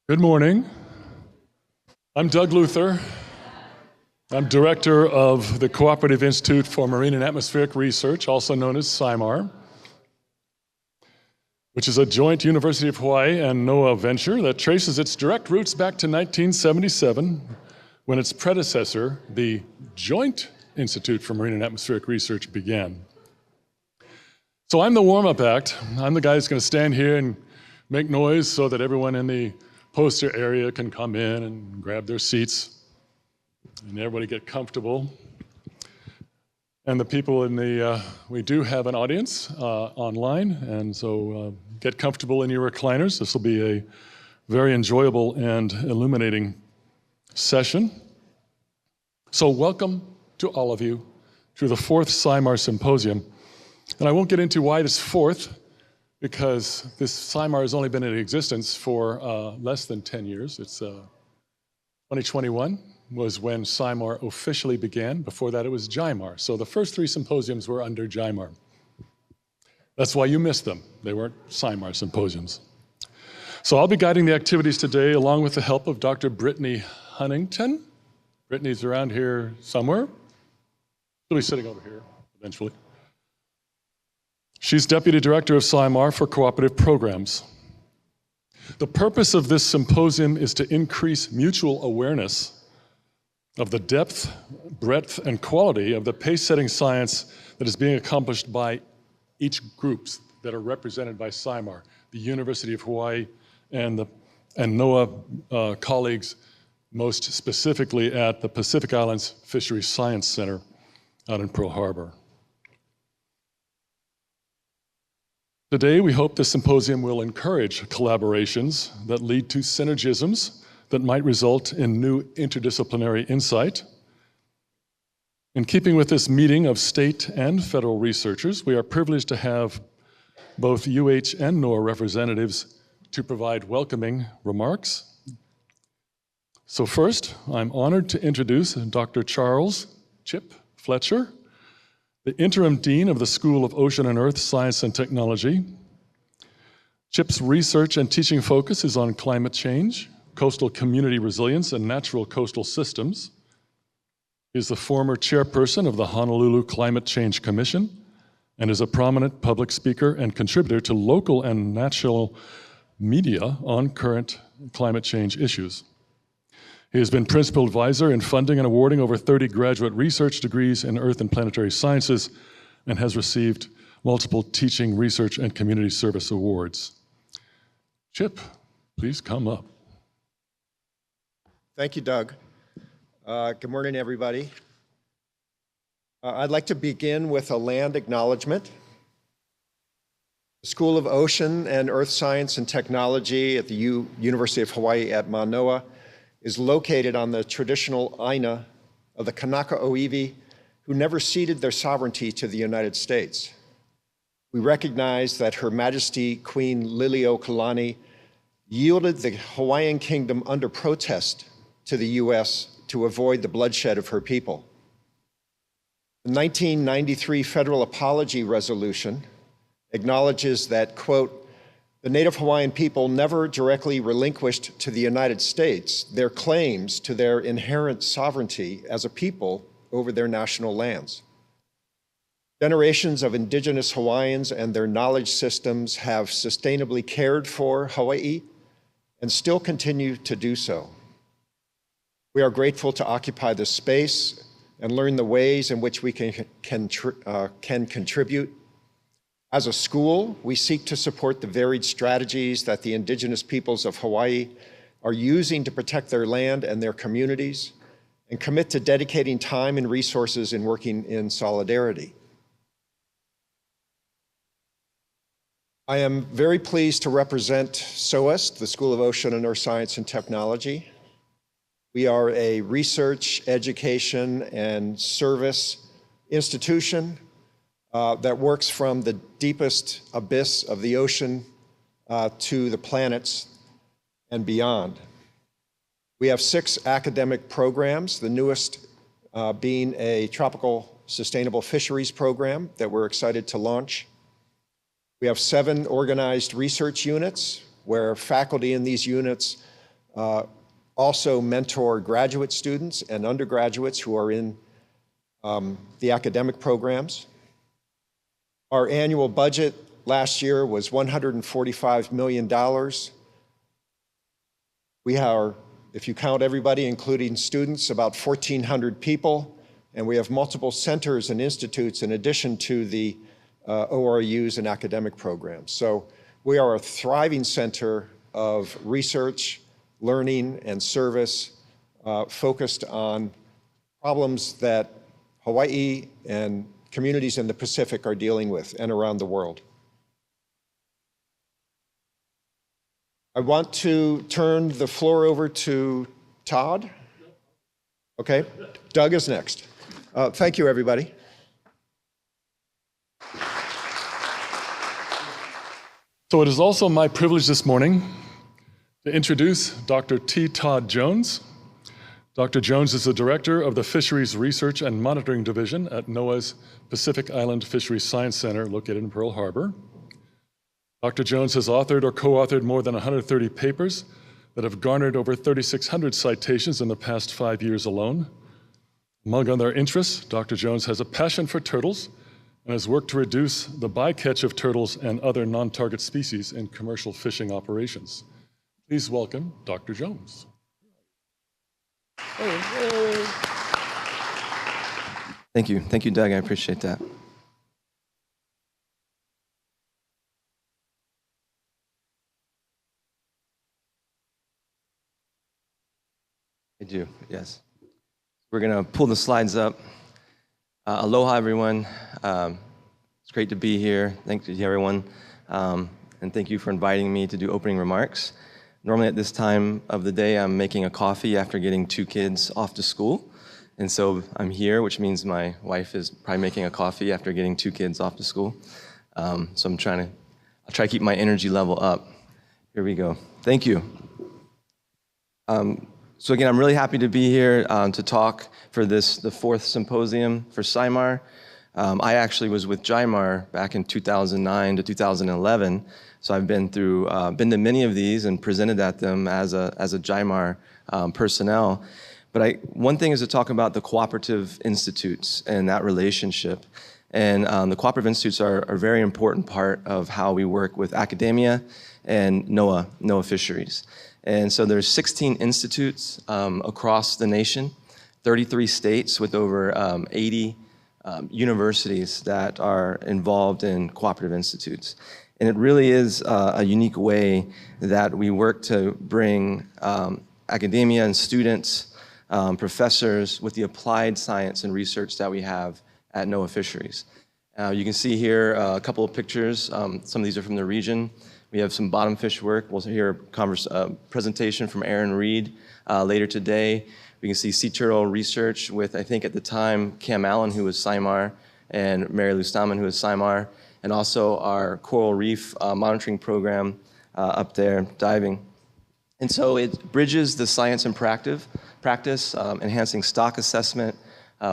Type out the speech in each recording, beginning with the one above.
Good morning. I'm Doug Luther. I'm director of the Cooperative Institute for Marine and Atmospheric Research, also known as CIMAR, which is a joint University of Hawaii and NOAA venture that traces its direct roots back to 1977, when its predecessor, the Joint Institute for Marine and Atmospheric Research, began. So I'm the warm-up act. I'm the guy who's going to stand here and make noise so that everyone in the poster area can come in and grab their seats and everybody get comfortable. And the people in the, we do have an audience online, and so get comfortable in your recliners. This will be a very enjoyable and illuminating session. So welcome to all of you to the 4th CIMAR Symposium. And I won't get into why it's 4th, because this CIMAR has only been in existence for less than 10 years. It's 2021 was when CIMAR officially began. Before that, it was JIMAR. So the first 3 symposiums were under JIMAR. That's why you missed them. They weren't CIMAR symposiums. So I'll be guiding the activities today along with the help of Dr. Brittany Huntington. Brittany's around here somewhere. She'll be sitting over here eventually. She's Deputy Director of CIMAR for Cooperative Programs. The purpose of this symposium is to increase mutual awareness of the depth, breadth, and quality of the pace-setting science that is being accomplished by each groups that are represented by CIMAR, the University of Hawaii and NOAA colleagues, most specifically at the Pacific Islands Fisheries Science Center out in Pearl Harbor. Today, we hope the symposium will encourage collaborations that lead to synergisms that might result in new interdisciplinary insight. In keeping with this meeting of state and federal researchers, we are privileged to have both UH and NOAA representatives to provide welcoming remarks. So first, I'm honored to introduce Dr. Charles Chip Fletcher, the Interim Dean of the School of Ocean and Earth Science and Technology. Chip's research and teaching focus is on climate change, coastal community resilience, and natural coastal systems. He is the former chairperson of the Honolulu Climate Change Commission and is a prominent public speaker and contributor to local and national media on current climate change issues. He has been principal advisor in funding and awarding over 30 graduate research degrees in earth and planetary sciences and has received multiple teaching, research, and community service awards. Chip, please come up. Thank you, Doug. Good morning, everybody. I'd like to begin with a land acknowledgement. The School of Ocean and Earth Science and Technology at the University of Hawaii at Manoa is located on the traditional Aina of the Kanaka Oiwi, who never ceded their sovereignty to the United States. We recognize that Her Majesty Queen Liliuokalani yielded the Hawaiian kingdom under protest to the US to avoid the bloodshed of her people. The 1993 Federal Apology Resolution acknowledges that, quote, the Native Hawaiian people never directly relinquished to the United States their claims to their inherent sovereignty as a people over their national lands. Generations of indigenous Hawaiians and their knowledge systems have sustainably cared for Hawaii and still continue to do so. We are grateful to occupy this space and learn the ways in which we can contribute. As a school, we seek to support the varied strategies that the indigenous peoples of Hawaii are using to protect their land and their communities, and commit to dedicating time and resources in working in solidarity. I am very pleased to represent SOEST, the School of Ocean and Earth Science and Technology. We are a research, education, and service institution that works from the deepest abyss of the ocean to the planets and beyond. We have 6 academic programs, the newest being a tropical sustainable fisheries program that we're excited to launch. We have 7 organized research units where faculty in these units also mentor graduate students and undergraduates who are in the academic programs. Our annual budget last year was $145 million. We are, if you count everybody, including students, about 1,400 people, and we have multiple centers and institutes in addition to the ORUs and academic programs. So we are a thriving center of research, learning, and service focused on problems that Hawaii and communities in the Pacific are dealing with and around the world. I want to turn the floor over to Todd. Okay, Doug is next. Thank you, everybody. So it is also my privilege this morning to introduce Dr. T. Todd Jones. Dr. Jones is the director of the Fisheries Research and Monitoring Division at NOAA's Pacific Island Fisheries Science Center located in Pearl Harbor. Dr. Jones has authored or co-authored more than 130 papers that have garnered over 3,600 citations in the past 5 years alone. Among other interests, Dr. Jones has a passion for turtles and has worked to reduce the bycatch of turtles and other non-target species in commercial fishing operations. Please welcome Dr. Jones. Thank you, Doug, I appreciate that. I do, yes. We're gonna pull the slides up. Aloha, everyone. It's great to be here. Thank you to everyone. And thank you for inviting me to do opening remarks. Normally at this time of the day, I'm making a coffee after getting 2 kids off to school. And so I'm here, which means my wife is probably making a coffee after getting 2 kids off to school. So I'll try to keep my energy level up. Here we go. Thank you. So again, I'm really happy to be here to talk for the 4th symposium for CIMAR. I actually was with CIMAR back in 2009 to 2011, so I've been to many of these and presented at them as a CIMAR personnel. But one thing is to talk about the cooperative institutes and that relationship. And the cooperative institutes are a very important part of how we work with academia and NOAA fisheries. And so there's 16 institutes across the nation, 33 states with over 80 universities that are involved in cooperative institutes. And it really is a unique way that we work to bring academia and students, professors with the applied science and research that we have at NOAA Fisheries. You can see here a couple of pictures. Some of these are from the region. We have some bottomfish work. We'll hear a presentation from Aaron Reed later today. We can see sea turtle research with, I think at the time, Cam Allen, who was CIMAR, and Mary Lou Stammen, who was CIMAR, and also our coral reef monitoring program up there, diving. And so it bridges the science and practice, enhancing stock assessment.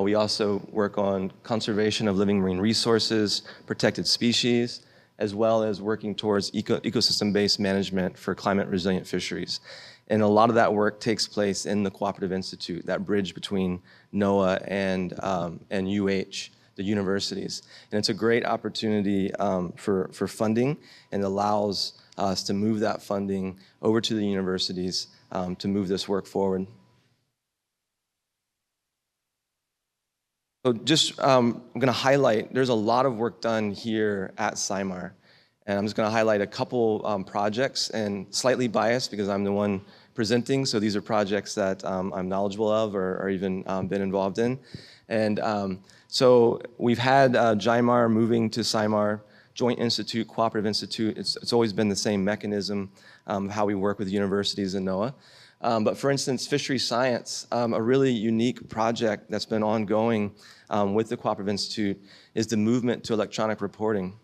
We also work on conservation of living marine resources, protected species, as well as working towards ecosystem-based management for climate-resilient fisheries. And a lot of that work takes place in the Cooperative Institute, that bridge between NOAA and UH, the universities. And it's a great opportunity for funding, and allows us to move that funding over to the universities to move this work forward. So just, I'm gonna highlight, there's a lot of work done here at CIMAR. And I'm just gonna highlight a couple projects, and slightly biased because I'm the one presenting, so these are projects that I'm knowledgeable of or even been involved in. And so we've had CIMAR moving to CIMAR, Joint Institute, Cooperative Institute. It's always been the same mechanism how we work with universities and NOAA. But for instance, fishery science, a really unique project that's been ongoing with the Cooperative Institute is the movement to electronic reporting.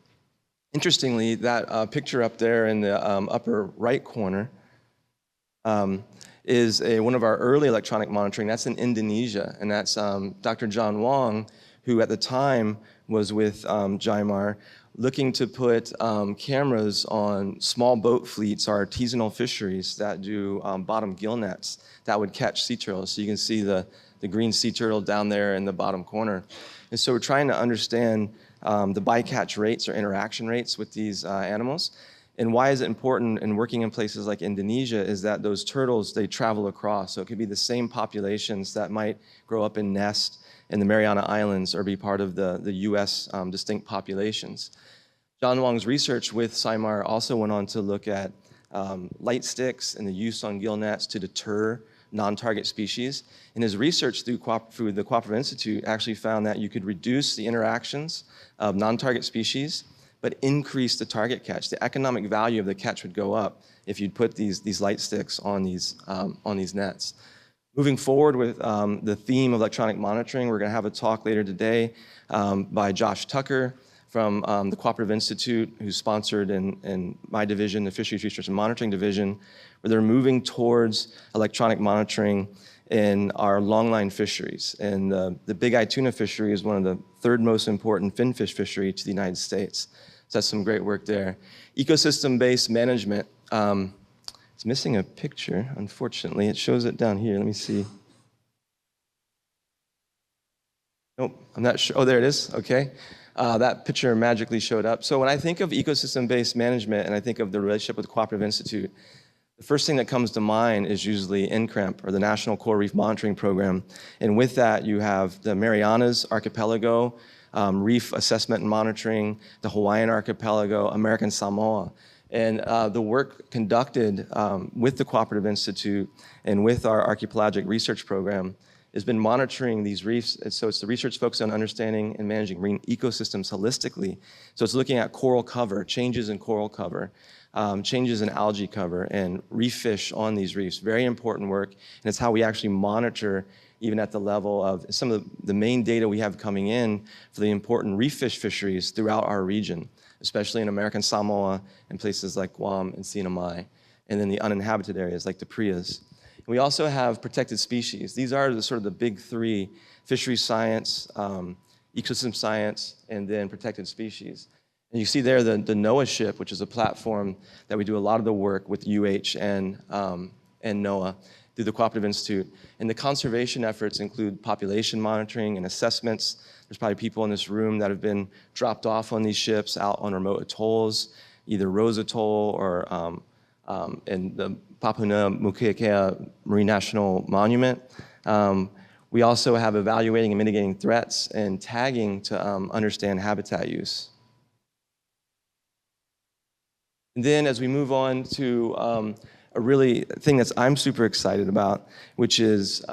Interestingly, that picture up there in the upper right corner is one of our early electronic monitoring. That's in Indonesia, and that's Dr. John Wong, who at the time was with CIMAR, looking to put cameras on small boat fleets or artisanal fisheries that do bottom gill nets that would catch sea turtles. So you can see the green sea turtle down there in the bottom corner. And so we're trying to understand the bycatch rates or interaction rates with these animals. And why is it important in working in places like Indonesia is that those turtles, they travel across. So it could be the same populations that might grow up in nests in the Mariana Islands or be part of the US distinct populations. John Wong's research with CIMAR also went on to look at light sticks and the use on gill nets to deter non-target species. And his research through the Cooperative Institute actually found that you could reduce the interactions of non-target species but increase the target catch. The economic value of the catch would go up if you'd put these light sticks on these nets. Moving forward with the theme of electronic monitoring, we're gonna have a talk later today by Josh Tucker from the Cooperative Institute, who's sponsored in my division, the Fisheries Research and Monitoring Division, where they're moving towards electronic monitoring in our longline fisheries. And the Big Eye tuna fishery is one of the third most important finfish fishery to the United States. So that's some great work there. Ecosystem-based management. It's missing a picture, unfortunately. It shows it down here. Let me see. Nope, I'm not sure. Oh, there it is. Okay. That picture magically showed up. So when I think of ecosystem-based management and I think of the relationship with the Cooperative Institute, the first thing that comes to mind is usually NCREMP, or the National Coral Reef Monitoring Program. And with that, you have the Marianas Archipelago, reef assessment and monitoring, the Hawaiian Archipelago, American Samoa. And the work conducted with the Cooperative Institute and with our archipelagic research program has been monitoring these reefs. So it's the research focused on understanding and managing marine ecosystems holistically. So it's looking at coral cover, changes in coral cover, changes in algae cover, and reef fish on these reefs. Very important work, and it's how we actually monitor even at the level of some of the main data we have coming in for the important reef fish fisheries throughout our region, especially in American Samoa and places like Guam and CNMI, and then the uninhabited areas like the Prias. We also have protected species. These are sort of the big three: fisheries science, ecosystem science, and then protected species. And you see there the NOAA ship, which is a platform that we do a lot of the work with UH and NOAA through the Cooperative Institute. And the conservation efforts include population monitoring and assessments. There's probably people in this room that have been dropped off on these ships out on remote atolls, either Rose Atoll or in the Papahanaumokuakea Marine National Monument. We also have evaluating and mitigating threats and tagging to understand habitat use. And then as we move on to a really thing that I'm super excited about, which is,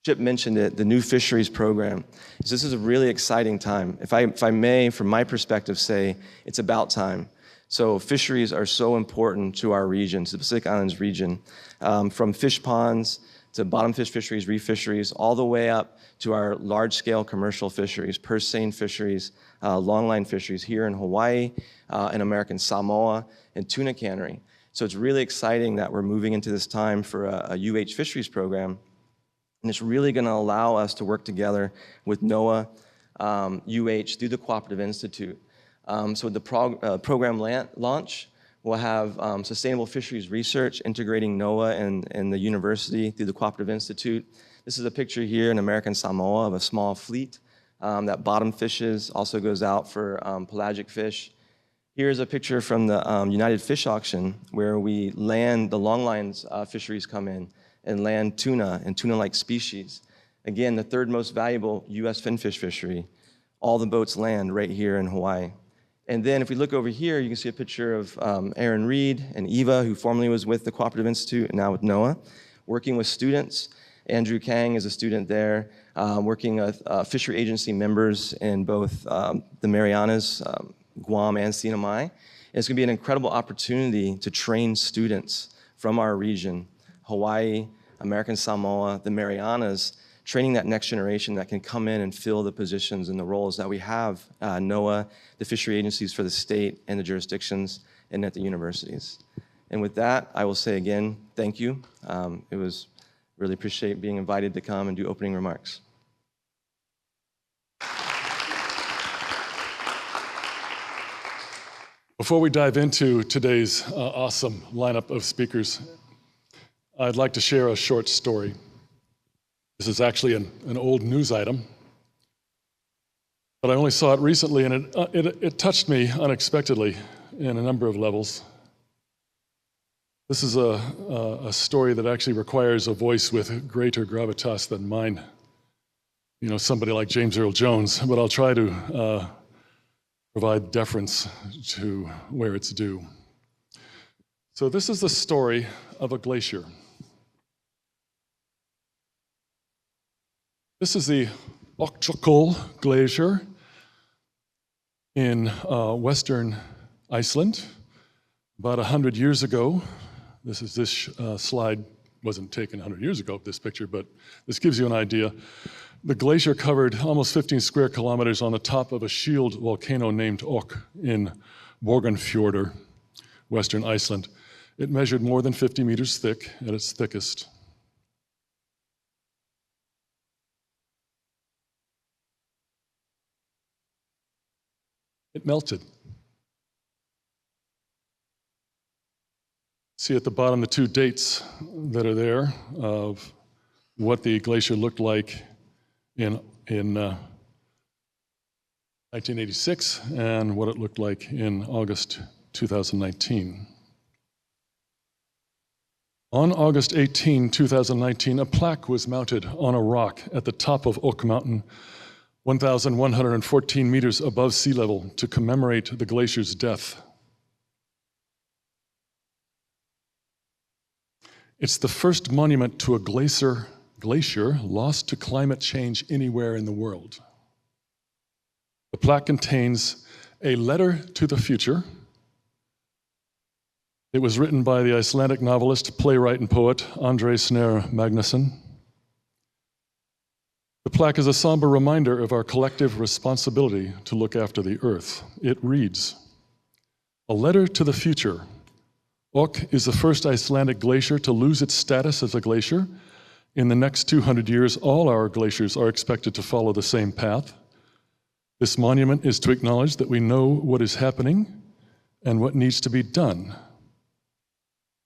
Chip mentioned it, the new fisheries program. So this is a really exciting time. If I may, from my perspective, say it's about time. So fisheries are so important to our region, to the Pacific Islands region, from fish ponds to bottom fish fisheries, reef fisheries, all the way up to our large-scale commercial fisheries, purse seine fisheries, longline fisheries here in Hawaii, in American Samoa, and tuna cannery. So it's really exciting that we're moving into this time for a UH fisheries program, and it's really going to allow us to work together with NOAA, UH, through the Cooperative Institute. So the program launch, we'll have sustainable fisheries research integrating NOAA and the university through the Cooperative Institute. This is a picture here in American Samoa of a small fleet that bottom fishes, also goes out for pelagic fish. Here's a picture from the United Fish Auction where we land, the longlines fisheries come in and land tuna and tuna-like species. Again, the third most valuable US finfish fishery. All the boats land right here in Hawaii. And then if we look over here, you can see a picture of Aaron Reed and Eva, who formerly was with the Cooperative Institute and now with NOAA, working with students. Andrew Kang is a student there, working with fishery agency members in both the Marianas, Guam, and CNMI. And it's going to be an incredible opportunity to train students from our region, Hawaii, American Samoa, the Marianas, training that next generation that can come in and fill the positions and the roles that we have, NOAA, the fishery agencies for the state and the jurisdictions, and at the universities. And with that, I will say again, thank you. It was really appreciate being invited to come and do opening remarks. Before we dive into today's awesome lineup of speakers, I'd like to share a short story. This is actually an old news item, but I only saw it recently, and it touched me unexpectedly in a number of levels. This is a story that actually requires a voice with greater gravitas than mine. You know, somebody like James Earl Jones, but I'll try to provide deference to where it's due. So this is the story of a glacier. This is the Öxarjökull Glacier in western Iceland. About 100 years ago, this slide wasn't taken 100 years ago, this picture, but this gives you an idea. The glacier covered almost 15 square kilometers on the top of a shield volcano named Ok in Borgarfjörður, western Iceland. It measured more than 50 meters thick at its thickest. It melted. See at the bottom the two dates that are there of what the glacier looked like in 1986 and what it looked like in August 2019. On August 18, 2019, a plaque was mounted on a rock at the top of Oak Mountain, 1,114 meters above sea level, to commemorate the glacier's death. It's the first monument to a glacier lost to climate change anywhere in the world. The plaque contains a letter to the future. It was written by the Icelandic novelist, playwright, and poet André Snare Magnusson. The plaque is a somber reminder of our collective responsibility to look after the Earth. It reads, "A letter to the future. Ok is the first Icelandic glacier to lose its status as a glacier. In the next 200 years, all our glaciers are expected to follow the same path. This monument is to acknowledge that we know what is happening and what needs to be done.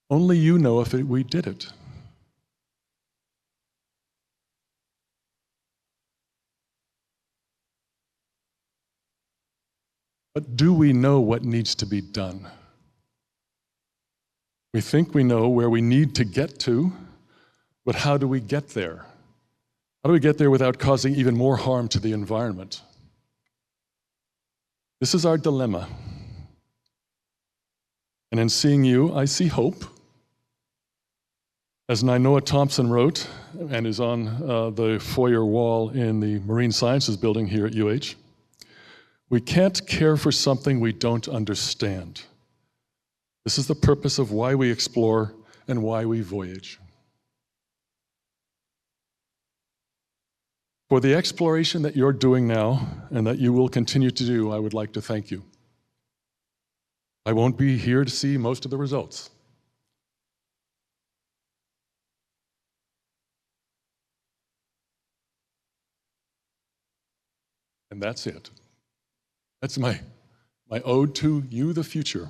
Only you know if we did it." But do we know what needs to be done? We think we know where we need to get to, but how do we get there? How do we get there without causing even more harm to the environment? This is our dilemma. And in seeing you, I see hope. As Nainoa Thompson wrote, and is on the foyer wall in the Marine Sciences building here at UH, we can't care for something we don't understand. This is the purpose of why we explore and why we voyage. For the exploration that you're doing now and that you will continue to do, I would like to thank you. I won't be here to see most of the results. And that's it. That's my ode to you, the future.